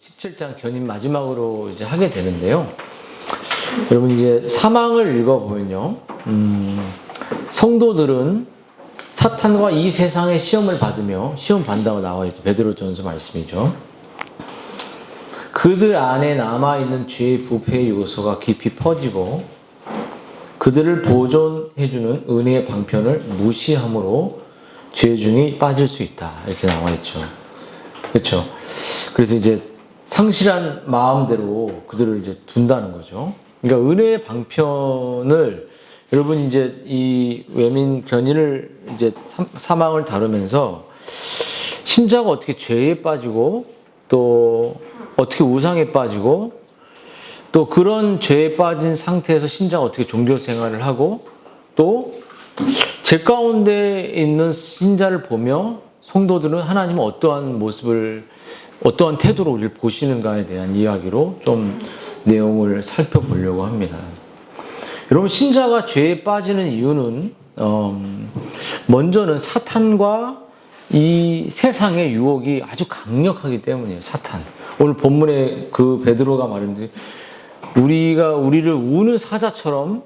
17장 견인 마지막으로 이제 하게 되는데요. 여러분 이제 사망을 읽어보면요. 성도들은 사탄과 이 세상의 시험을 받으며 시험 받는다고 나와 있죠. 베드로전서 말씀이죠. 그들 안에 남아있는 죄의 부패의 요소가 깊이 퍼지고 그들을 보존해주는 은혜의 방편을 무시함으로 죄 중에 빠질 수 있다. 이렇게 나와 있죠. 그렇죠. 그래서 이제 상실한 마음대로 그들을 이제 둔다는 거죠. 그러니까 은혜의 방편을 여러분 이제 이 외민 견인을 이제 사망을 다루면서 신자가 어떻게 죄에 빠지고 또 어떻게 우상에 빠지고 또 그런 죄에 빠진 상태에서 신자가 어떻게 종교 생활을 하고 또 죄 가운데 있는 신자를 보며 성도들은 하나님은 어떠한 모습을 어떠한 태도로 우리를 보시는가에 대한 이야기로 좀 내용을 살펴보려고 합니다. 여러분 신자가 죄에 빠지는 이유는 먼저는 사탄과 이 세상의 유혹이 아주 강력하기 때문이에요. 사탄. 오늘 본문에 그 베드로가 말했는데 우리를 우는 사자처럼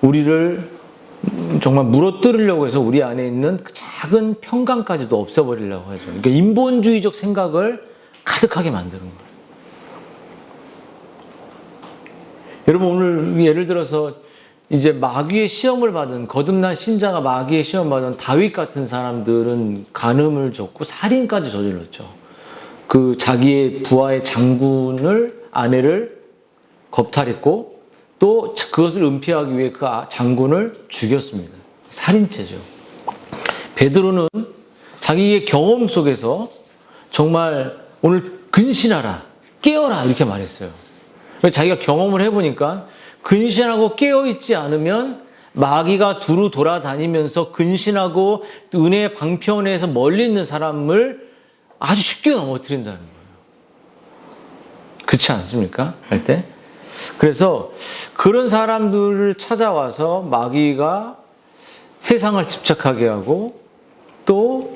우리를 정말 물어뜯으려고 해서 우리 안에 있는 그 작은 평강까지도 없애버리려고 하죠. 그러니까 인본주의적 생각을 가득하게 만드는 거예요. 여러분 오늘 예를 들어서 이제 마귀의 시험을 받은 거듭난 신자가 마귀의 시험 받은 다윗 같은 사람들은 간음을 줬고 살인까지 저질렀죠. 그 자기의 부하의 장군을 아내를 겁탈했고 또 그것을 은폐하기 위해 그 장군을 죽였습니다. 살인죄죠. 베드로는 자기의 경험 속에서 정말 오늘 근신하라, 깨어라 이렇게 말했어요. 자기가 경험을 해보니까 근신하고 깨어있지 않으면 마귀가 두루 돌아다니면서 근신하고 은혜의 방편에서 멀리 있는 사람을 아주 쉽게 넘어뜨린다는 거예요. 그렇지 않습니까? 할 때? 그래서 그런 사람들을 찾아와서 마귀가 세상을 집착하게 하고 또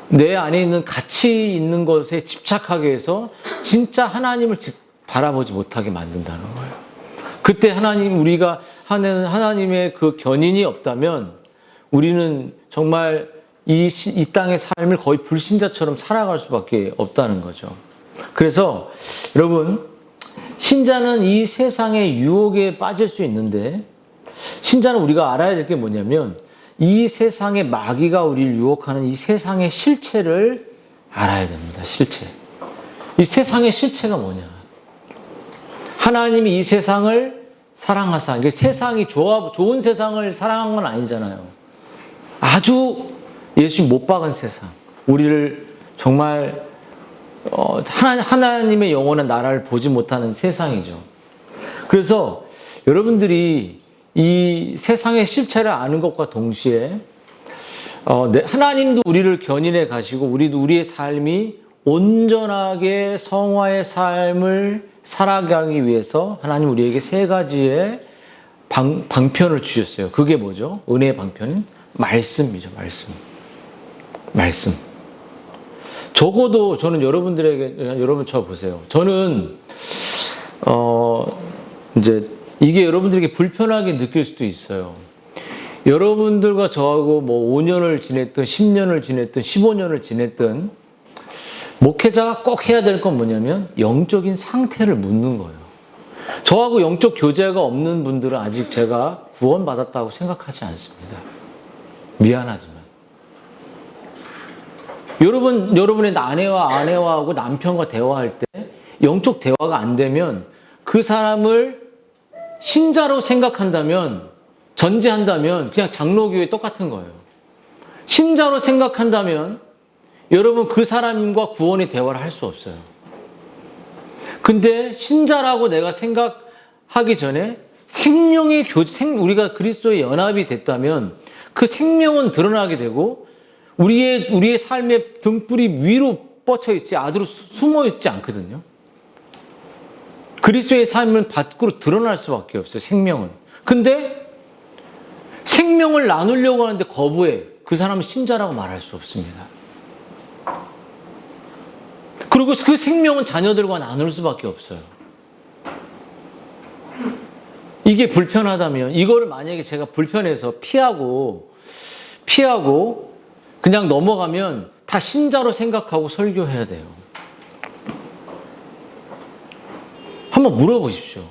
내 안에 있는 가치 있는 것에 집착하게 해서 진짜 하나님을 바라보지 못하게 만든다는 거예요. 그때 우리가 하는 하나님의 그 견인이 없다면 우리는 정말 이 땅의 삶을 거의 불신자처럼 살아갈 수밖에 없다는 거죠. 그래서 여러분 신자는 이 세상의 유혹에 빠질 수 있는데 신자는 우리가 알아야 될 게 뭐냐면 이 세상의 마귀가 우리를 유혹하는 이 세상의 실체를 알아야 됩니다. 실체. 이 세상의 실체가 뭐냐. 하나님이 이 세상을 사랑하사 이게 세상이 좋은 세상을 사랑한 건 아니잖아요. 아주 예수님 못 박은 세상. 우리를 정말 하나님의 영원한 나라를 보지 못하는 세상이죠. 그래서 여러분들이 이 세상의 실체를 아는 것과 동시에 하나님도 우리를 견인해 가시고 우리도 우리의 삶이 온전하게 성화의 삶을 살아가기 위해서 하나님 우리에게 세 가지의 방편을 주셨어요. 그게 뭐죠? 은혜의 방편은 말씀이죠. 말씀. 적어도 저는 여러분 저 보세요. 저는 이제 이게 여러분들에게 불편하게 느낄 수도 있어요. 여러분들과 저하고 뭐 5년을 지냈든 10년을 지냈든 15년을 지냈든 목회자가 꼭 해야 될 건 뭐냐면 영적인 상태를 묻는 거예요. 저하고 영적 교제가 없는 분들은 아직 제가 구원받았다고 생각하지 않습니다. 미안하지만. 여러분의 아내와하고 남편과 대화할 때 영적 대화가 안 되면 그 사람을 신자로 생각한다면, 전제한다면 그냥 장로교회 똑같은 거예요. 신자로 생각한다면 여러분 그 사람과 구원의 대화를 할 수 없어요. 근데 신자라고 내가 생각하기 전에 생명의 우리가 그리스도의 연합이 됐다면 그 생명은 드러나게 되고 우리의 삶의 등불이 위로 뻗쳐 있지 아래로 숨어 있지 않거든요. 그리스도의 삶은 밖으로 드러날 수밖에 없어요. 생명은. 근데 생명을 나누려고 하는데 거부해. 그 사람은 신자라고 말할 수 없습니다. 그리고 그 생명은 자녀들과 나눌 수밖에 없어요. 이게 불편하다면, 이거를 만약에 제가 불편해서 피하고 그냥 넘어가면 다 신자로 생각하고 설교해야 돼요. 한번 물어보십시오.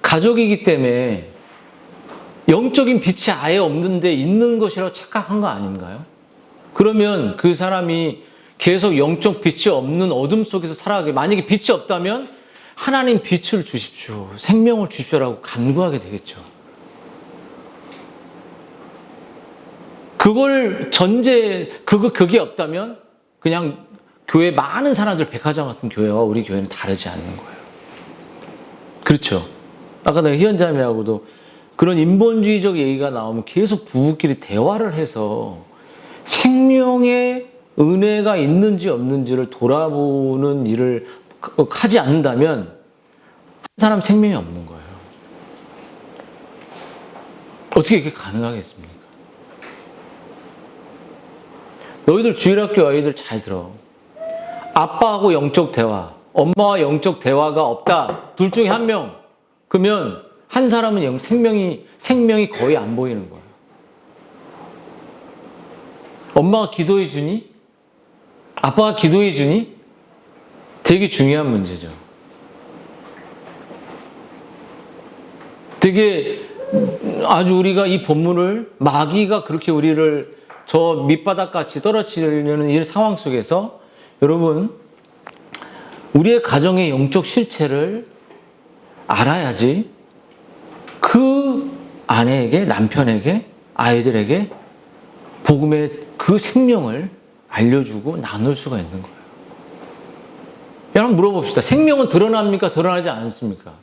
가족이기 때문에 영적인 빛이 아예 없는데 있는 것이라고 착각한 거 아닌가요? 그러면 그 사람이 계속 영적 빛이 없는 어둠 속에서 살아가게, 만약에 빛이 없다면 하나님 빛을 주십시오, 생명을 주십시오라고 간구하게 되겠죠. 그게 없다면 그냥 교회 많은 사람들, 백화점 같은 교회와 우리 교회는 다르지 않는 거예요. 그렇죠? 아까 내가 희연자매하고도 그런 인본주의적 얘기가 나오면 계속 부부끼리 대화를 해서 생명의 은혜가 있는지 없는지를 돌아보는 일을 하지 않는다면 한 사람 생명이 없는 거예요. 어떻게 이게 가능하겠습니까? 너희들 주일학교 아이들 잘 들어. 아빠하고 영적 대화, 엄마와 영적 대화가 없다. 둘 중에 한 명. 그러면 한 사람은 생명이 거의 안 보이는 거예요. 엄마가 기도해 주니? 아빠가 기도해 주니? 되게 중요한 문제죠. 되게 아주 우리가 이 본문을, 마귀가 그렇게 우리를 저 밑바닥같이 떨어뜨리려는 이 상황 속에서 여러분, 우리의 가정의 영적 실체를 알아야지 그 아내에게, 남편에게, 아이들에게 복음의 그 생명을 알려주고 나눌 수가 있는 거예요. 여러분 물어봅시다. 생명은 드러납니까? 드러나지 않습니까?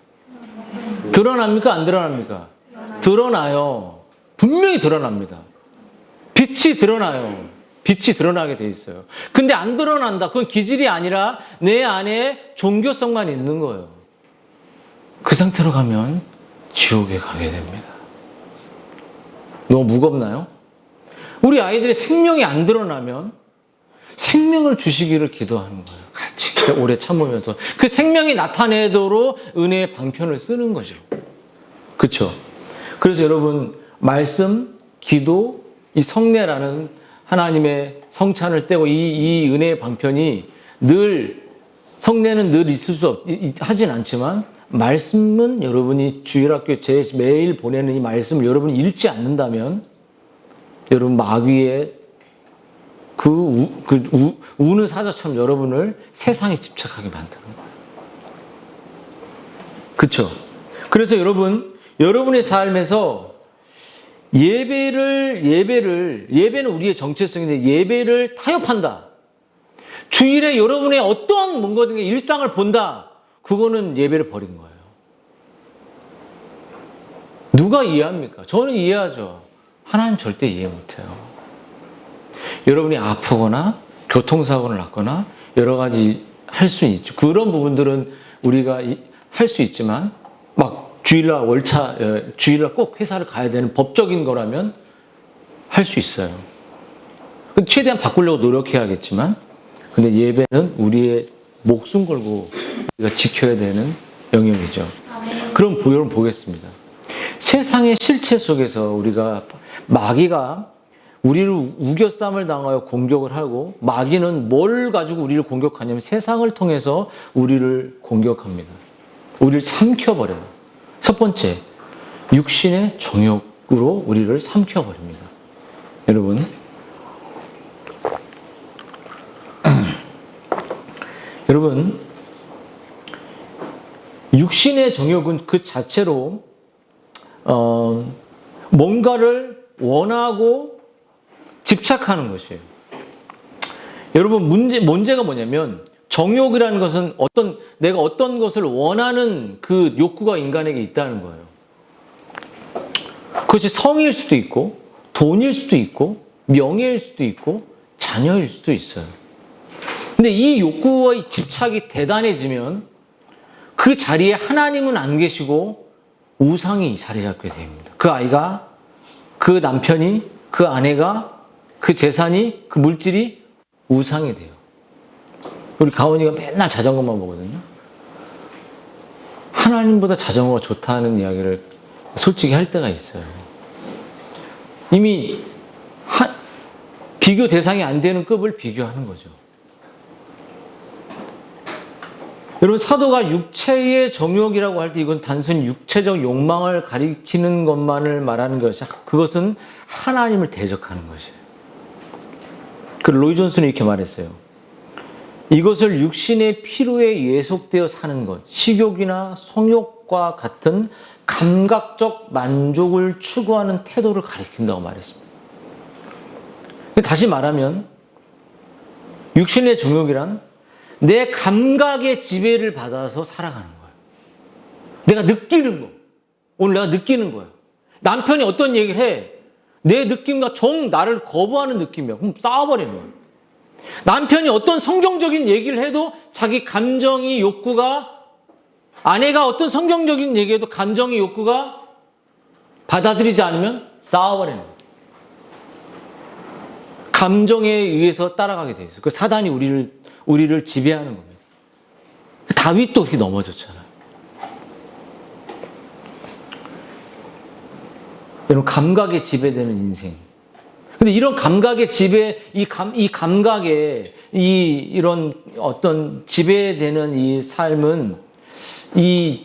드러납니까? 안 드러납니까? 드러나요. 분명히 드러납니다. 빛이 드러나요. 빛이 드러나게 돼 있어요. 근데 안 드러난다. 그건 기질이 아니라 내 안에 종교성만 있는 거예요. 그 상태로 가면 지옥에 가게 됩니다. 너무 무겁나요? 우리 아이들의 생명이 안 드러나면 생명을 주시기를 기도하는 거예요. 같이 오래 참으면서 그 생명이 나타내도록 은혜의 방편을 쓰는 거죠. 그렇죠? 그래서 여러분, 말씀, 기도, 이 성례라는 하나님의 성찬을 떼고 이 은혜의 방편이 성례는 늘 하진 않지만 말씀은 여러분이 주일학교 매일 보내는 이 말씀을 여러분이 읽지 않는다면 여러분 마귀의 우는 사자처럼 여러분을 세상에 집착하게 만드는 거예요. 그렇죠? 그래서 여러분의 삶에서 예배는 우리의 정체성인데 예배를 타협한다. 주일에 여러분의 어떠한 뭔가든지 일상을 본다. 그거는 예배를 버린 거예요. 누가 이해합니까? 저는 이해하죠. 하나님 절대 이해 못해요. 여러분이 아프거나 교통사고를 났거나 여러 가지 할 수 있죠. 그런 부분들은 우리가 할 수 있지만 막 주일날 꼭 회사를 가야 되는 법적인 거라면 할 수 있어요. 최대한 바꾸려고 노력해야겠지만 근데 예배는 우리의 목숨 걸고 우리가 지켜야 되는 영역이죠. 그럼 여러분 보겠습니다. 세상의 실체 속에서 마귀가 우리를 우겨쌈을 당하여 공격을 하고 마귀는 뭘 가지고 우리를 공격하냐면 세상을 통해서 우리를 공격합니다. 우리를 삼켜버려요. 첫 번째, 육신의 정욕으로 우리를 삼켜버립니다. 여러분, 육신의 정욕은 그 자체로 뭔가를 원하고 집착하는 것이에요. 여러분, 문제가 뭐냐면 정욕이라는 것은 내가 어떤 것을 원하는 그 욕구가 인간에게 있다는 거예요. 그것이 성일 수도 있고 돈일 수도 있고 명예일 수도 있고 자녀일 수도 있어요. 근데 이 욕구와 집착이 대단해지면 그 자리에 하나님은 안 계시고 우상이 자리 잡게 됩니다. 그 아이가, 그 남편이, 그 아내가, 그 재산이, 그 물질이 우상이 돼요. 우리 가온이가 맨날 자전거만 보거든요. 하나님보다 자전거가 좋다는 이야기를 솔직히 할 때가 있어요. 이미 비교 대상이 안 되는 급을 비교하는 거죠. 여러분, 사도가 육체의 정욕이라고 할 때 이건 단순히 육체적 욕망을 가리키는 것만을 말하는 것이, 그것은 하나님을 대적하는 것이에요. 그 로이 존슨은 이렇게 말했어요. 이것을 육신의 피로에 예속되어 사는 것, 식욕이나 성욕과 같은 감각적 만족을 추구하는 태도를 가리킨다고 말했습니다. 다시 말하면 육신의 정욕이란 내 감각의 지배를 받아서 살아가는 거예요. 내가 느끼는 거. 오늘 내가 느끼는 거예요. 남편이 어떤 얘기를 해. 내 느낌과 정 나를 거부하는 느낌이야. 그럼 싸워버리는 거예요. 남편이 어떤 성경적인 얘기를 해도 자기 감정이 욕구가, 아내가 어떤 성경적인 얘기해도 감정이 욕구가 받아들이지 않으면 싸워버리는 거예요. 감정에 의해서 따라가게 돼 있어요. 그 사단이 우리를 지배하는 겁니다. 다윗도 그렇게 넘어졌잖아요. 여러분, 감각에 지배되는 인생. 근데 이런 감각의 지배, 이 감각에 이런 어떤 지배되는 이 삶은 이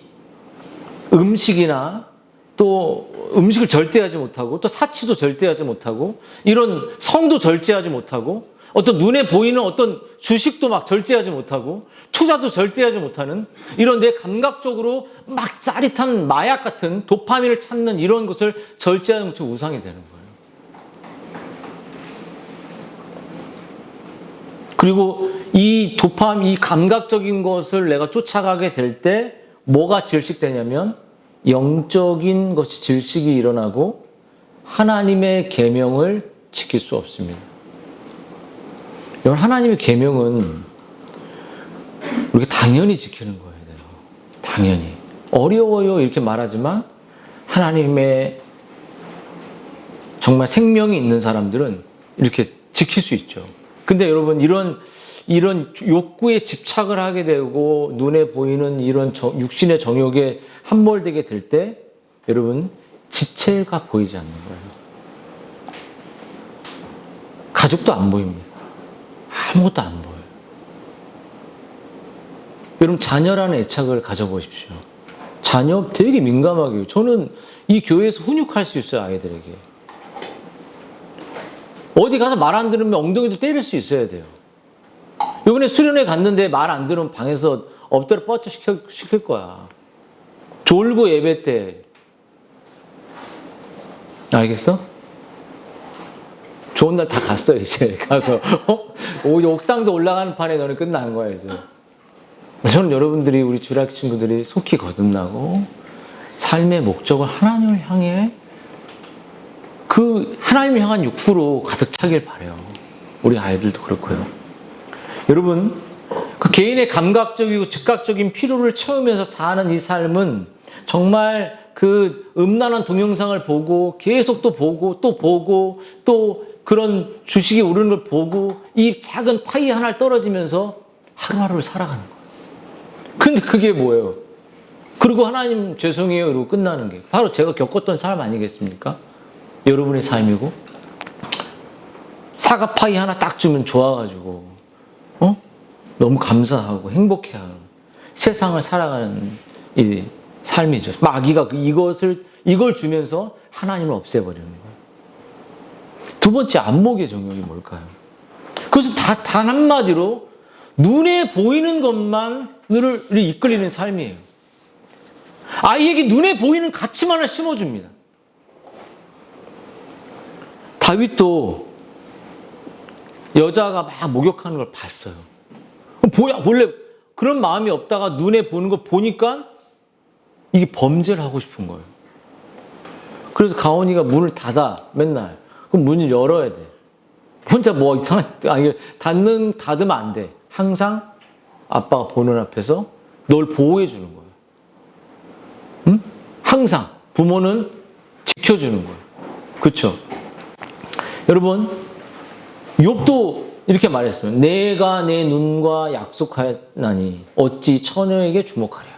음식이나 또 음식을 절대하지 못하고 또 사치도 절대하지 못하고 이런 성도 절제하지 못하고 어떤 눈에 보이는 어떤 주식도 막 절제하지 못하고 투자도 절대하지 못하는 이런 내 감각적으로 막 짜릿한 마약 같은 도파민을 찾는 이런 것을 절제하지 못하고 우상이 되는 거예요. 그리고 이 이 감각적인 것을 내가 쫓아가게 될 때 뭐가 질식되냐면 영적인 것이 질식이 일어나고 하나님의 계명을 지킬 수 없습니다. 여러분, 하나님의 계명은 우리가 당연히 지키는 거예요. 당연히. 어려워요 이렇게 말하지만 하나님의 정말 생명이 있는 사람들은 이렇게 지킬 수 있죠. 근데 여러분, 이런 욕구에 집착을 하게 되고 눈에 보이는 이런 육신의 정욕에 함몰되게 될 때 여러분, 지체가 보이지 않는 거예요. 가족도 안 보입니다. 아무것도 안 보여요. 여러분, 자녀라는 애착을 가져보십시오. 자녀 되게 민감하게 해요. 저는 이 교회에서 훈육할 수 있어요, 아이들에게. 어디 가서 말 안 들으면 엉덩이도 때릴 수 있어야 돼요. 이번에 수련회 갔는데 말 안 들으면 방에서 엎드려 뻗쳐 시킬 거야. 졸고 예배 때. 알겠어? 좋은 날 다 갔어, 이제. 가서. 옥상도 올라가는 판에 너는 끝나는 거야, 이제. 저는 여러분들이, 우리 주일학교 친구들이 속히 거듭나고 삶의 목적을 하나님을 향해 그 하나님을 향한 욕구로 가득 차길 바라요. 우리 아이들도 그렇고요. 여러분, 그 개인의 감각적이고 즉각적인 필요를 채우면서 사는 이 삶은 정말 그 음란한 동영상을 보고 계속 또 보고 또 그런 주식이 오르는 걸 보고 이 작은 파이 하나를 떨어지면서 하루하루를 살아가는 거예요. 근데 그게 뭐예요? 그리고 하나님 죄송해요 이러고 끝나는 게 바로 제가 겪었던 삶 아니겠습니까? 여러분의 삶이고, 사과 파이 하나 딱 주면 좋아가지고 너무 감사하고 행복해하는 세상을 살아가는 이 삶이죠. 마귀가 이걸 주면서 하나님을 없애버리는 거예요. 두 번째, 안목의 정욕이 뭘까요? 그것은 단 한마디로 눈에 보이는 것만을 이끌리는 삶이에요. 아이에게 눈에 보이는 가치만을 심어줍니다. 다윗도 여자가 막 목욕하는 걸 봤어요. 원래 그런 마음이 없다가 눈에 보는 거 보니까 이게 범죄를 하고 싶은 거예요. 그래서 가온이가 문을 닫아, 맨날. 그럼 문을 열어야 돼. 혼자 뭐 이상한, 닫으면 안 돼. 항상 아빠가 보는 앞에서 널 보호해 주는 거예요. 응? 항상 부모는 지켜주는 거예요. 그렇죠? 여러분, 욥도 이렇게 말했으면 내가 내 눈과 약속하였나니 어찌 처녀에게 주목하랴.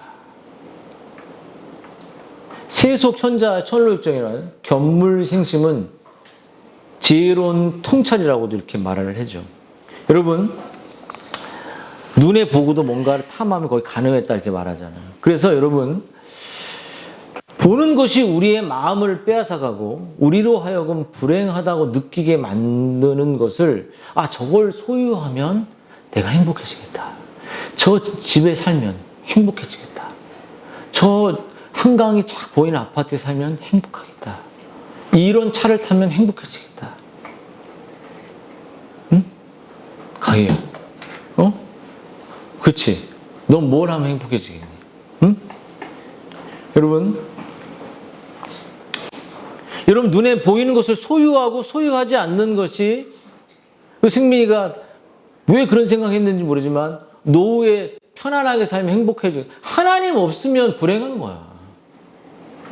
세속 현자 천로육정이라는 견물생심은 지혜로운 통찰이라고도 이렇게 말을 하죠. 여러분, 눈에 보고도 뭔가를 탐하면 거의 가늠했다 이렇게 말하잖아요. 그래서 여러분, 보는 것이 우리의 마음을 빼앗아가고 우리로 하여금 불행하다고 느끼게 만드는 것을 저걸 소유하면 내가 행복해지겠다. 저 집에 살면 행복해지겠다. 저 한강이 쫙 보이는 아파트에 살면 행복하겠다. 이런 차를 타면 행복해지겠다. 응? 가희야. 그렇지. 넌 뭘 하면 행복해지겠니? 응? 여러분 눈에 보이는 것을 소유하고 소유하지 않는 것이 승민이가 왜 그런 생각했는지 모르지만 노후에 편안하게 살면 행복해져. 하나님 없으면 불행한 거야.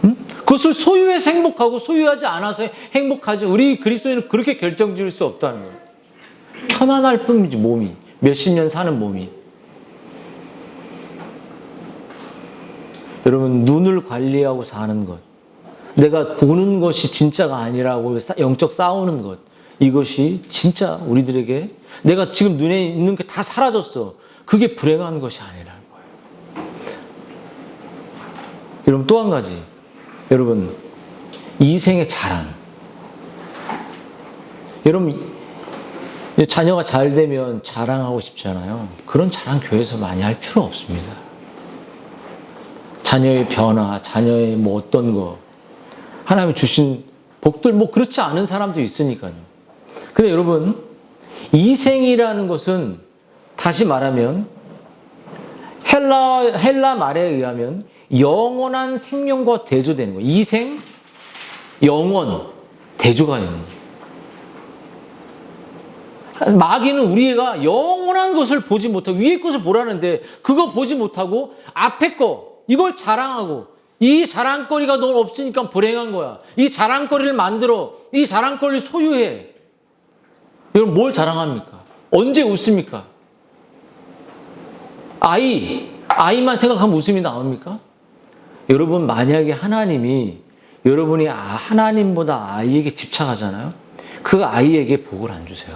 응? 그것을 소유해서 행복하고 소유하지 않아서 행복하지. 우리 그리스도인은 그렇게 결정지을 수 없다는 거예요. 편안할 뿐이지 몸이. 몇십 년 사는 몸이. 여러분 눈을 관리하고 사는 것. 내가 보는 것이 진짜가 아니라고 영적 싸우는 것. 이것이 진짜 우리들에게 내가 지금 눈에 있는 게 다 사라졌어. 그게 불행한 것이 아니라는 거예요. 여러분 또 한 가지. 여러분 이생의 자랑. 여러분 자녀가 잘 되면 자랑하고 싶잖아요. 그런 자랑 교회에서 많이 할 필요 없습니다. 자녀의 변화, 자녀의 뭐 어떤 거 하나님이 주신 복들 뭐 그렇지 않은 사람도 있으니까요. 근데 여러분 이생이라는 것은 다시 말하면 헬라 말에 의하면 영원한 생명과 대조되는 거예요. 이생, 영원, 대조가 있는 거예요. 마귀는 우리가 영원한 것을 보지 못하고 위의 것을 보라는데 그거 보지 못하고 앞에 거 이걸 자랑하고 이 자랑거리가 넌 없으니까 불행한 거야. 이 자랑거리를 만들어. 이 자랑거리를 소유해. 여러분 뭘 자랑합니까? 언제 웃습니까? 아이만 생각하면 웃음이 나옵니까? 여러분 만약에 하나님이 여러분이 하나님보다 아이에게 집착하잖아요. 그 아이에게 복을 안 주세요.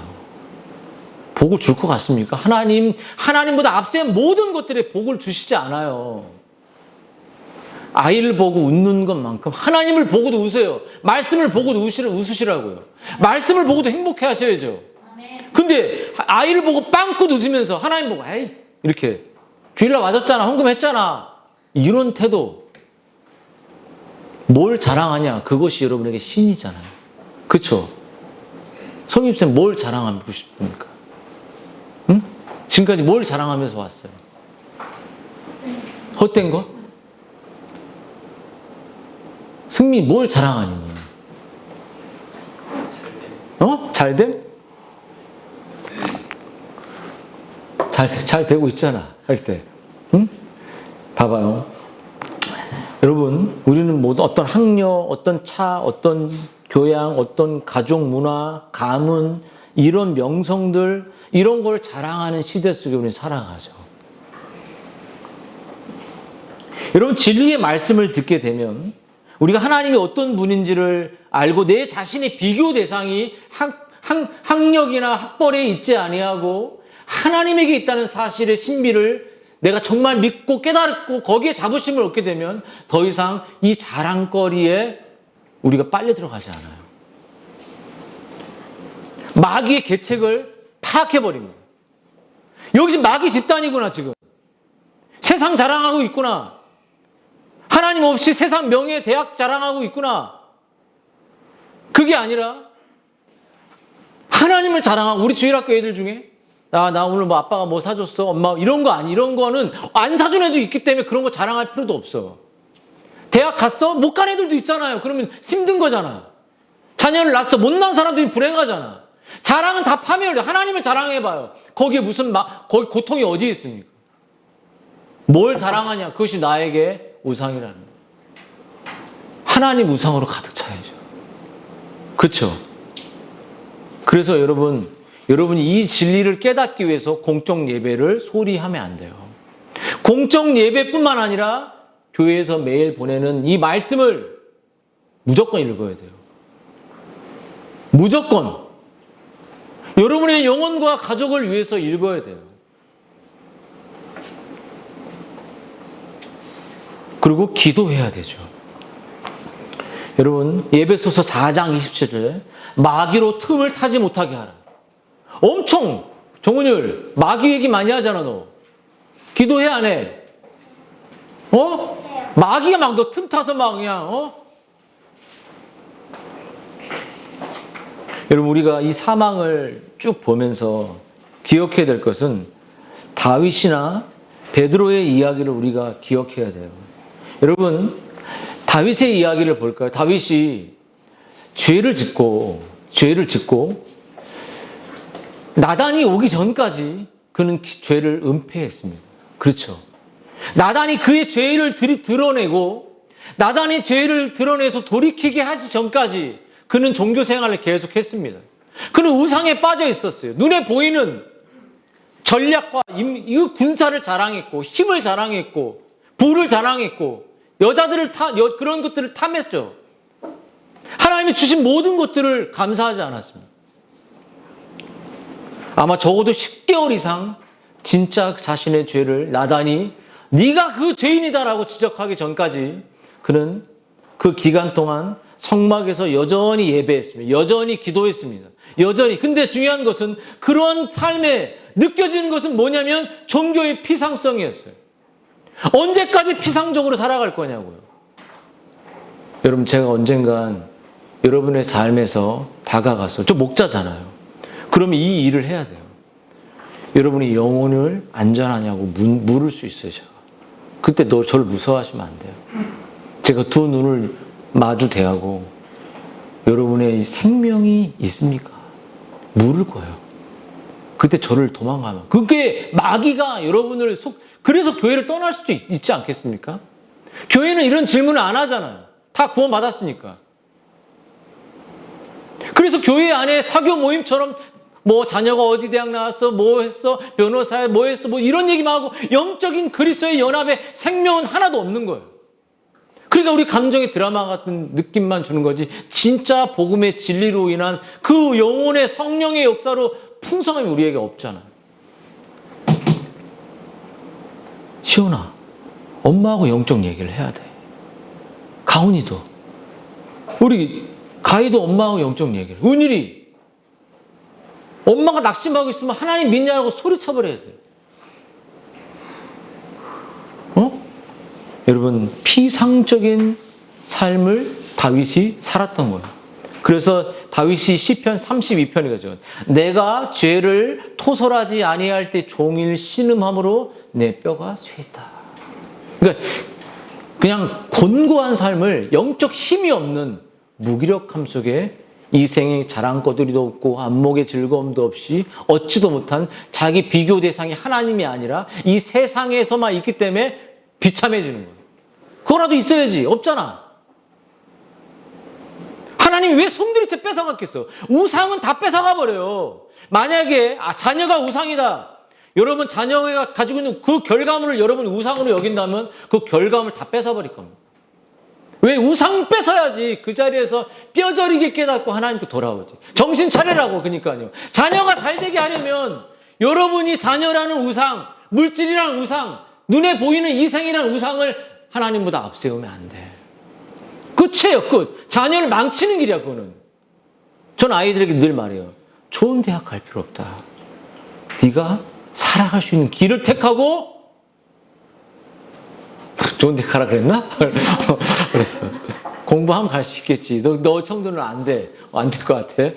복을 줄 것 같습니까? 하나님보다 앞선 모든 것들에 복을 주시지 않아요. 아이를 보고 웃는 것만큼 하나님을 보고도 웃어요. 말씀을 보고도 웃으시라고요. 말씀을 보고도 행복해 하셔야죠. 근데 아이를 보고 빵긋 웃으면서 하나님 보고 에이 이렇게 주일날 맞았잖아. 헌금했잖아. 이런 태도 뭘 자랑하냐. 그것이 여러분에게 신이잖아요. 그렇죠? 성님쌤 뭘 자랑하고 싶습니까? 응? 지금까지 뭘 자랑하면서 왔어요? 헛된 거? 승미 뭘 자랑하니? 잘됨? 잘 되고 있잖아 할 때. 응? 봐봐요. 여러분 우리는 모두 어떤 학력, 어떤 차, 어떤 교양, 어떤 가족 문화, 가문 이런 명성들 이런 걸 자랑하는 시대 속에 우리는 살아가죠. 여러분 진리의 말씀을 듣게 되면 우리가 하나님이 어떤 분인지를 알고 내 자신의 비교 대상이 학력이나 학벌에 있지 아니하고 하나님에게 있다는 사실의 신비를 내가 정말 믿고 깨달고 거기에 자부심을 얻게 되면 더 이상 이 자랑거리에 우리가 빨려 들어가지 않아요. 마귀의 계책을 파악해버립니다. 여기 마귀 집단이구나 지금. 세상 자랑하고 있구나. 하나님 없이 세상 명예 대학 자랑하고 있구나. 그게 아니라 하나님을 자랑하고 우리 주일학교 애들 중에 나 오늘 뭐 아빠가 뭐 사줬어 엄마 이런 거는 안 사준 애도 있기 때문에 그런 거 자랑할 필요도 없어. 대학 갔어? 못 간 애들도 있잖아요. 그러면 힘든 거잖아. 자녀를 낳았어. 못난 사람들이 불행하잖아. 자랑은 다 파멸돼. 하나님을 자랑해봐요. 거기에 거기 고통이 어디에 있습니까? 뭘 자랑하냐? 그것이 나에게 우상이라는 거예요. 하나님 우상으로 가득 차야죠. 그렇죠? 그래서 여러분 여러분이 이 진리를 깨닫기 위해서 공적 예배를 소홀히 하면 안 돼요. 공적 예배뿐만 아니라 교회에서 매일 보내는 이 말씀을 무조건 읽어야 돼요. 무조건. 여러분의 영혼과 가족을 위해서 읽어야 돼요. 그리고 기도해야 되죠. 여러분, 예배소서 4장 27절에 마귀로 틈을 타지 못하게 하라. 엄청, 정은율, 마귀 얘기 많이 하잖아, 너. 기도해, 안 해? 마귀가 막 너 틈 타서 막 그냥, 여러분, 우리가 이 사망을 쭉 보면서 기억해야 될 것은 다윗이나 베드로의 이야기를 우리가 기억해야 돼요. 여러분, 다윗의 이야기를 볼까요? 다윗이 죄를 짓고 나단이 오기 전까지 그는 죄를 은폐했습니다. 그렇죠. 나단이 그의 죄를 드러내고 나단이 죄를 드러내서 돌이키게 하기 전까지 그는 종교 생활을 계속했습니다. 그는 우상에 빠져 있었어요. 눈에 보이는 전략과 군사를 자랑했고 힘을 자랑했고 부를 자랑했고 여자들을 그런 것들을 탐했죠. 하나님이 주신 모든 것들을 감사하지 않았습니다. 아마 적어도 10개월 이상 진짜 자신의 죄를 나단이 네가 그 죄인이다라고 지적하기 전까지 그는 그 기간 동안 성막에서 여전히 예배했습니다. 여전히 기도했습니다. 여전히. 근데 중요한 것은 그러한 삶에 느껴지는 것은 뭐냐면 종교의 피상성이었어요. 언제까지 피상적으로 살아갈 거냐고요. 여러분, 제가 언젠간 여러분의 삶에서 다가가서, 저 목자잖아요. 그러면 이 일을 해야 돼요. 여러분이 영혼을 안전하냐고 물을 수 있어요, 제가. 그때 너 저를 무서워하시면 안 돼요. 제가 두 눈을 마주 대하고 여러분의 생명이 있습니까? 물을 거예요. 그때 저를 도망가면. 그게 마귀가 여러분을 그래서 교회를 떠날 수도 있지 않겠습니까? 교회는 이런 질문을 안 하잖아요. 다 구원받았으니까. 그래서 교회 안에 사교 모임처럼 뭐 자녀가 어디 대학 나왔어, 뭐 했어, 변호사야, 뭐 했어, 뭐 이런 얘기만 하고 영적인 그리스도의 연합에 생명은 하나도 없는 거예요. 그러니까 우리 감정의 드라마 같은 느낌만 주는 거지 진짜 복음의 진리로 인한 그 영혼의 성령의 역사로 풍성함이 우리에게 없잖아요. 시온아, 엄마하고 영적 얘기를 해야 돼. 가훈이도, 우리 가희도 엄마하고 영적 얘기를. 은일이 엄마가 낙심하고 있으면 하나님 믿냐고 소리쳐버려야 돼. 여러분, 피상적인 삶을 다윗이 살았던 거예요. 그래서 다윗이 시편 32편이거든요. 내가 죄를 토설하지 아니할 때 종일 신음함으로 내 뼈가 쇠했다. 그러니까 그냥 곤고한 삶을 영적 힘이 없는 무기력함 속에 이생의 자랑거리도 없고 안목의 즐거움도 없이 얻지도 못한 자기 비교 대상이 하나님이 아니라 이 세상에서만 있기 때문에 비참해지는 거예요. 그거라도 있어야지. 없잖아. 하나님이 왜 손들이채 뺏어갔겠어? 우상은 다 뺏어가 버려요. 만약에 자녀가 우상이다. 여러분 자녀가 가지고 있는 그 결과물을 여러분 우상으로 여긴다면 그 결과물을 다 뺏어버릴 겁니다. 왜? 우상 뺏어야지 그 자리에서 뼈저리게 깨닫고 하나님께 돌아오지. 정신 차리라고. 그러니까요. 자녀가 잘 되게 하려면 여러분이 자녀라는 우상, 물질이라는 우상, 눈에 보이는 이생이라는 우상을 하나님보다 앞세우면 안 돼. 끝이에요, 끝. 자녀를 망치는 길이야, 그거는. 전 아이들에게 늘 말해요. 좋은 대학 갈 필요 없다. 네가 살아갈 수 있는 길을 택하고 좋은 데 가라 그랬나? 그래서 공부하면 갈 수 있겠지. 너 청소는 안 돼. 안 될 것 같아.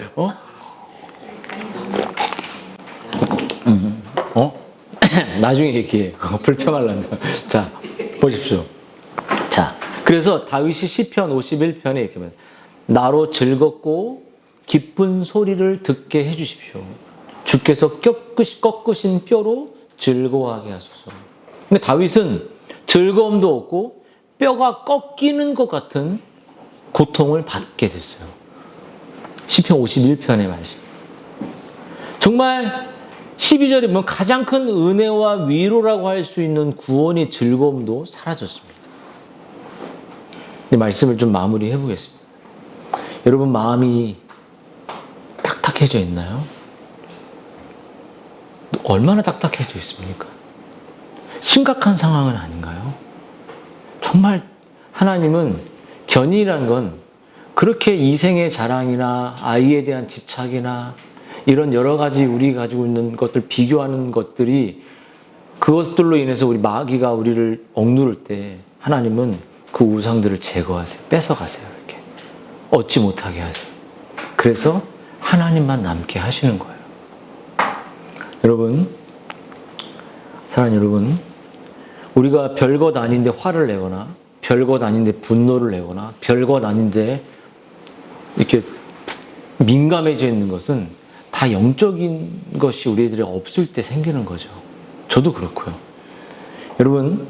나중에 얘기해. 불평하려면. 자, 보십시오. 자, 그래서 다윗이 시편 51편에 이렇게 말해요. 나로 즐겁고 기쁜 소리를 듣게 해주십시오. 주께서 꺾으신 뼈로 즐거워하게 하소서. 근데 다윗은 즐거움도 없고 뼈가 꺾이는 것 같은 고통을 받게 됐어요. 시편 51편의 말씀. 정말 12절에 보면 가장 큰 은혜와 위로라고 할 수 있는 구원의 즐거움도 사라졌습니다. 이 말씀을 좀 마무리해 보겠습니다. 여러분 마음이 딱딱해져 있나요? 얼마나 딱딱해져 있습니까? 심각한 상황은 아닌가요? 정말 하나님은 견인이라는 건 그렇게 이생의 자랑이나 아이에 대한 집착이나 이런 여러 가지 우리 가지고 있는 것들 비교하는 것들이 그것들로 인해서 우리 마귀가 우리를 억누를 때 하나님은 그 우상들을 제거하세요. 뺏어가세요. 이렇게. 얻지 못하게 하세요. 그래서 하나님만 남게 하시는 거예요. 여러분, 사랑하는 여러분, 우리가 별것 아닌데 화를 내거나 별것 아닌데 분노를 내거나 별것 아닌데 이렇게 민감해져 있는 것은 다 영적인 것이 우리들이 없을 때 생기는 거죠. 저도 그렇고요. 여러분,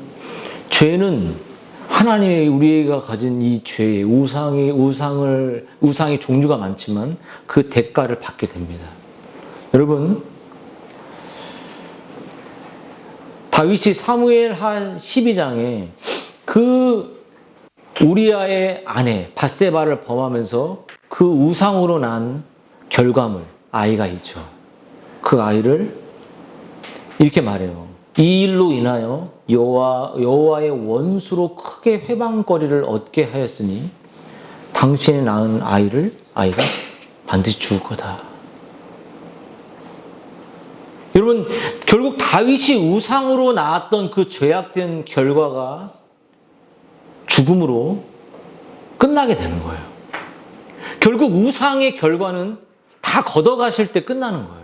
죄는 하나님이 우리가 가진 이 죄의 우상의 종류가 많지만 그 대가를 받게 됩니다. 여러분, 다윗이 사무엘하 12장에 그 우리아의 아내 밧세바를 범하면서 그 우상으로 난 결과물, 아이가 있죠. 그 아이를 이렇게 말해요. 이 일로 인하여 여호와의 원수로 크게 회방거리를 얻게 하였으니 당신이 낳은 아이가 반드시 죽을 거다. 여러분, 결국 다윗이 우상으로 낳았던 그 죄악된 결과가 죽음으로 끝나게 되는 거예요. 결국 우상의 결과는 다 걷어가실 때 끝나는 거예요.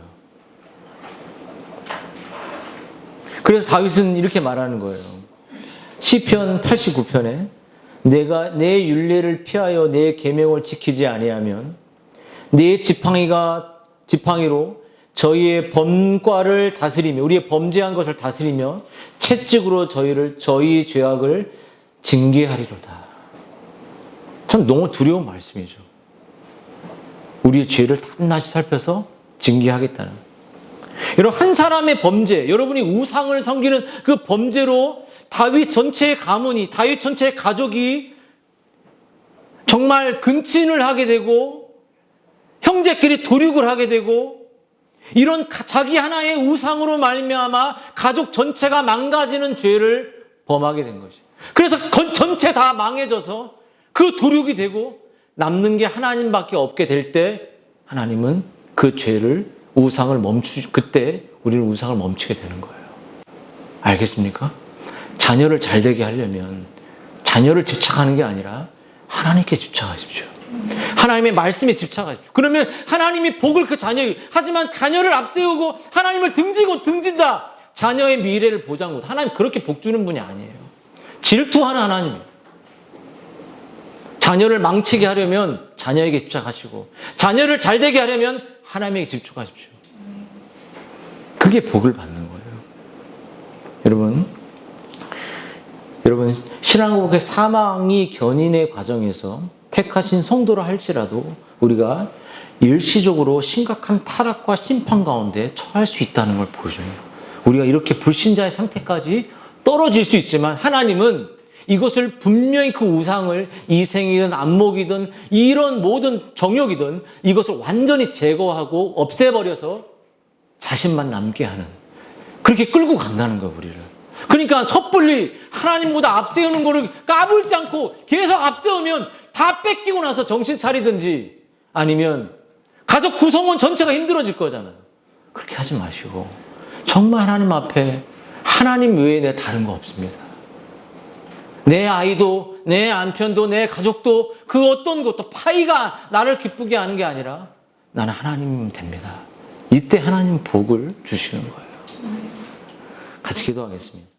그래서 다윗은 이렇게 말하는 거예요. 시편 89편에 내가 내 율례를 피하여 내 계명을 지키지 아니하면 내 지팡이로 저희의 범과를 다스리며 우리의 범죄한 것을 다스리며 채찍으로 저희 죄악을 징계하리로다. 참 너무 두려운 말씀이죠. 우리의 죄를 낱낱이 살펴서 징계하겠다는. 여러분, 한 사람의 범죄, 여러분이 우상을 섬기는 그 범죄로 다윗 전체의 가문이, 다윗 전체의 가족이 정말 근친을 하게 되고 형제끼리 도륙을 하게 되고 이런 자기 하나의 우상으로 말미암아 가족 전체가 망가지는 죄를 범하게 된 것이. 그래서 전체 다 망해져서 그 도륙이 되고 남는 게 하나님밖에 없게 될 때 하나님은 그 죄를 그때 우리는 우상을 멈추게 되는 거예요. 알겠습니까? 자녀를 잘 되게 하려면 자녀를 집착하는 게 아니라 하나님께 집착하십시오. 하나님의 말씀에 집착하십시오. 그러면 하나님이 복을 그 자녀에게, 하지만 자녀를 앞세우고 하나님을 등진다. 자녀의 미래를 보장 못. 하나님 그렇게 복 주는 분이 아니에요. 질투하는 하나님이에요. 자녀를 망치게 하려면 자녀에게 집착하시고 자녀를 잘 되게 하려면 하나님에게 집중하십시오. 그게 복을 받는 거예요. 여러분 신앙국의 사망이 견인의 과정에서 택하신 성도라 할지라도 우리가 일시적으로 심각한 타락과 심판 가운데 처할 수 있다는 걸 보여줘요. 우리가 이렇게 불신자의 상태까지 떨어질 수 있지만 하나님은 이것을 분명히 그 우상을 이생이든 안목이든 이런 모든 정욕이든 이것을 완전히 제거하고 없애버려서 자신만 남게 하는, 그렇게 끌고 간다는 거예요, 우리를. 그러니까 섣불리 하나님보다 앞세우는 거를 까불지 않고 계속 앞세우면 다 뺏기고 나서 정신 차리든지 아니면 가족 구성원 전체가 힘들어질 거잖아요. 그렇게 하지 마시고 정말 하나님 앞에 하나님 외에 내 다른 거 없습니다. 내 아이도 내 남편도 내 가족도 그 어떤 것도 파이가 나를 기쁘게 하는 게 아니라 나는 하나님이면 됩니다. 이때 하나님 복을 주시는 거예요. 같이 기도하겠습니다.